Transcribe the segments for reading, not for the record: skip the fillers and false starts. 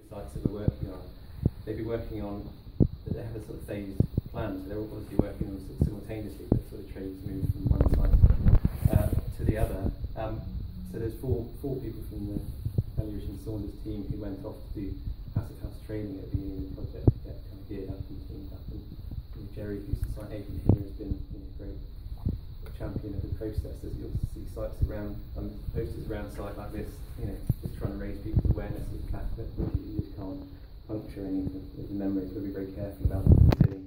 sites that we're working on, they'd be working on, they have a sort of phased plan, so they're all obviously working on simultaneously, but sort of trades move from one site to the other. So there's four people from the Melhuish and Saunders team who went off to do passive house training at the beginning of the project to get kind of geared up and teamed up. And Jerry, who's the site agent here, has been a great champion of the process. As you'll see sites around, posters around site like this, just trying to raise people's awareness of the fact that you just can't puncture any of the memories. We'll be very careful about what we're doing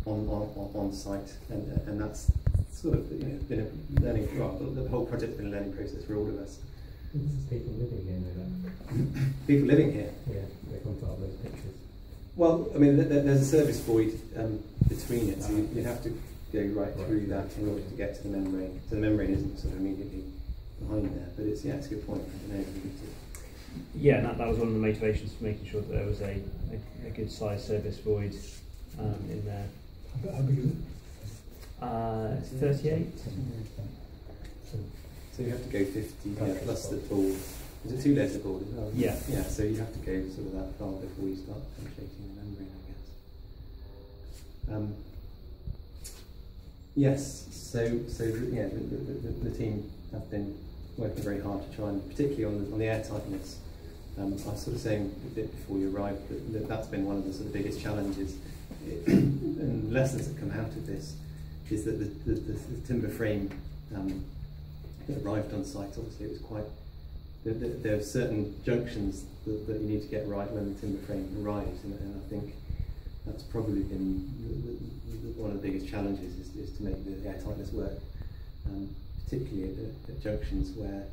on site, and that's sort of been a learning. Well, the whole project's been a learning process for all of us. This is people living here, no doubt. People living here. Yeah, they can put up those pictures. Well, I mean, there's a service void between it, so you have to go right through that in order to get to the membrane. So the membrane isn't sort of immediately behind there, but it's a good point. Yeah, and that was one of the motivations for making sure that there was a good size service void in there. How big is it? It's 38. So you have to go 50 plus the tall. Is it 2 letter board as well? Yeah. Yeah, so you have to go sort of that far before you start penetrating the membrane, I guess. Yes, so yeah, the team have been working very hard to try and, particularly on the air tightness. I was sort of saying a bit before you arrived that that's been one of the sort of biggest challenges and lessons that come out of this is that the timber frame that arrived on site, obviously it was quite, there are certain junctions that you need to get right when the timber frame arrives, and I think that's probably been one of the biggest challenges is to make the air tightness work, particularly at junctions where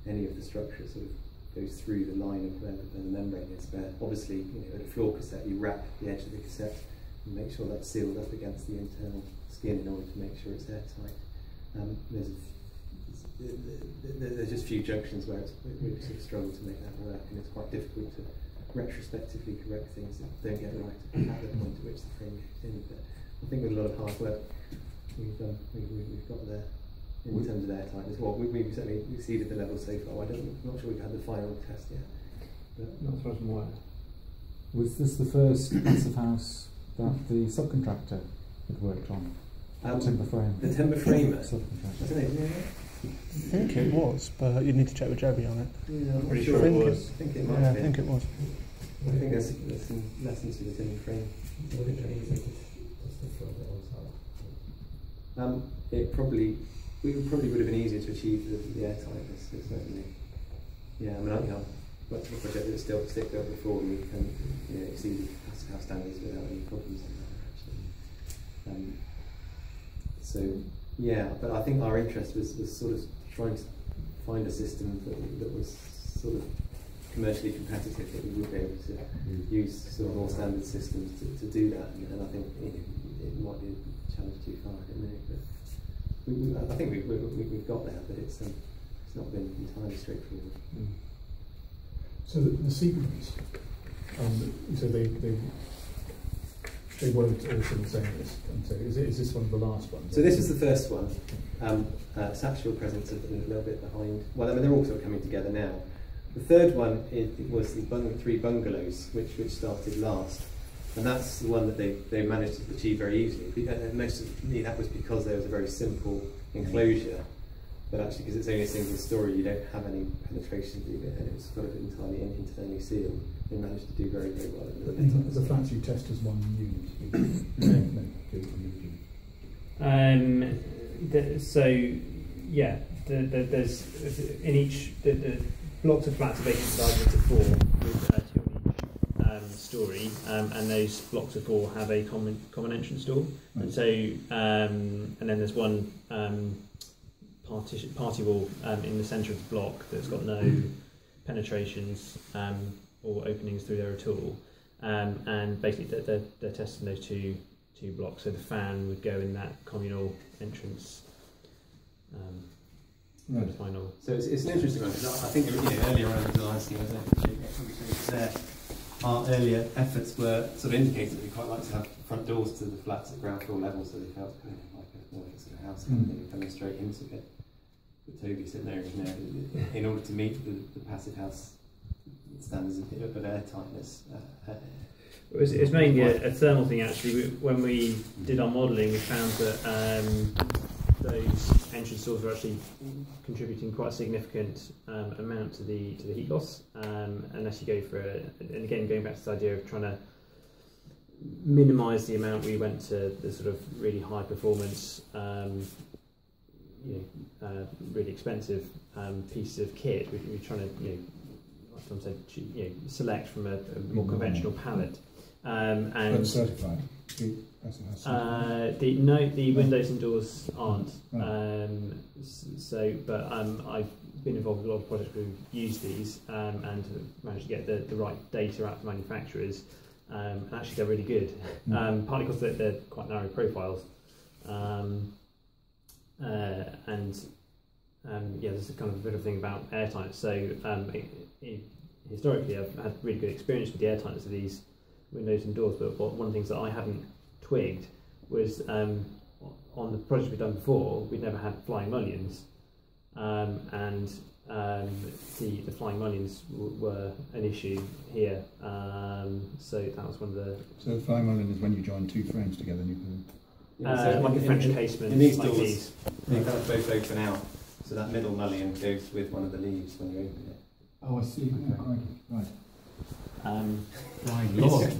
any of the structure sort of goes through the line of where the membrane is, where obviously at a floor cassette you wrap the edge of the cassette and make sure that's sealed up against the internal skin in order to make sure it's airtight. There's just a few junctions where we sort of struggle to make that work, and it's quite difficult to retrospectively correct things that don't get right at the point at which the frame goes in. But I think with a lot of hard work, we've got there in terms of air tightness. Well, we've certainly exceeded the level so far. I'm not sure we've had the final test yet. But not as far as I'm aware. Was this the first passive house that the subcontractor had worked on? Timber frame. The timber framer. Subcontractor. I don't know. I think it was, but you'd need to check with Jerry on it. Yeah, I'm pretty sure sure it it was. I think it might Yeah, I be. think it was. I think there's some lessons to the timber frame. It probably would have been easier to achieve the air tightness, certainly. Yeah, I mean, I've worked on a project that was still stick built before, and we can exceed passive house standards without any problems on that, actually. So yeah, but I think our interest was sort of trying to find a system that was sort of commercially competitive, that we would be able to use sort of more standard systems to do that, and I think it might be a challenge too far, I don't know, but I think we've got there, but it's not been entirely straightforward. So the sequence, so they weren't all simultaneous. And so is this one of the last ones? So this is the first one. Satchel presents a little bit behind. Well, I mean, they're all sort of coming together now. The third one was the 3 bungalows, which started last, and that's the one that they managed to achieve very easily. Mostly that was because there was a very simple enclosure, but actually because it's only a single story, you don't have any penetration, and it's sort of entirely internally sealed. They managed to do very, very well. The flats you test as one unit? So yeah, there's in each the blocks of flats are basically divided into 4 with 2 on each story, and those blocks of 4 have a common entrance door, and so and then there's one party wall in the centre of the block that's got no penetrations or openings through there at all, and basically they're testing those two blocks. So the fan would go in that communal entrance. For the final. So it's an interesting one, because I think earlier on in the design scheme, our earlier efforts were sort of indicated that we quite like to have front doors to the flats at ground floor level, so they felt like a sort of house coming straight into it. But Toby said no, in order to meet the passive house standards of airtightness. It's mainly a thermal thing actually. When we did our modelling, we found that those entrance doors were actually contributing quite a significant amount to the heat loss, unless you go for and again going back to this idea of trying to minimise the amount we went to the sort of really high performance, really expensive pieces of kit. We're trying to, like Tom said, select from a more conventional palette. And certified. The windows and doors aren't. But I've been involved with a lot of projects who've used these and have managed to get the right data out to manufacturers. And actually, they're really good. Partly because they're quite narrow profiles, there's a kind of a bit of thing about airtightness. So historically, I've had really good experience with the airtightness of these windows and doors, but one of the things that I hadn't twigged was on the project we'd done before, we'd never had flying mullions, and the flying mullions were an issue here. So that was one of the. So the flying mullion is when you join two frames together and you can. So like a French casement. In these like doors, these. they kind of both open out, so that middle mullion goes with one of the leaves when you open it. Oh, I see. Okay. Right. Lord.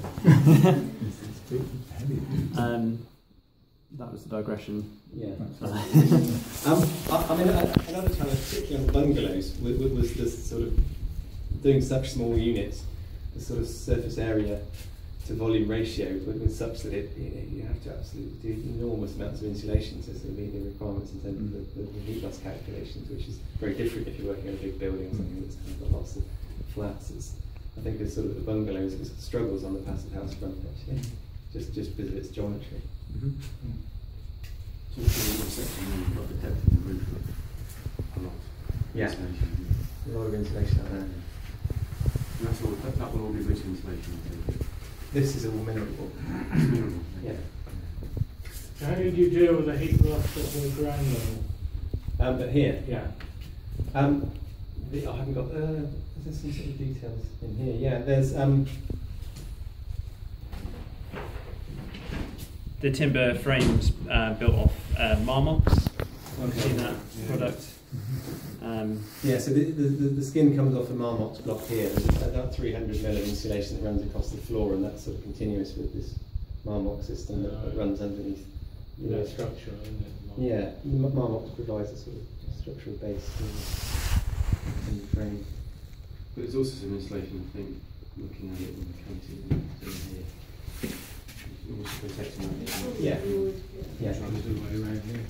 That was the digression. Yeah. Another challenge, particularly on the bungalows, was this sort of doing such small units, the sort of surface area to volume ratio was such that you have to absolutely do enormous amounts of insulation to sort of meet the requirements in terms of the heat loss calculations, which is very different if you're working in a big building or something that's kind of got lots of flats. I think it's sort of the bungalows, it struggles on the passive house front actually, just because of its geometry. So you've got the depth of the roof a lot. Yeah, a lot of insulation out there. And that's all, that will all be written insulation. This is all mineral. Mineral. Yeah. So how did you deal with the heat loss at the ground level? But here, Yeah. I haven't got. There's some sort of details in here. Yeah, there's. The timber frames built off Marmox. Okay. Seen that product? Yeah, so the skin comes off a Marmox block here. There's about 300 mm of insulation that runs across the floor, and that's sort of continuous with this Marmox system that runs underneath. That structure, isn't it? Yeah, Marmox provides a sort of structural base in the frame. But there's also some insulation, I think, looking at it in the coating here. Also protecting that. Yeah. Yeah. Trying to do way around here.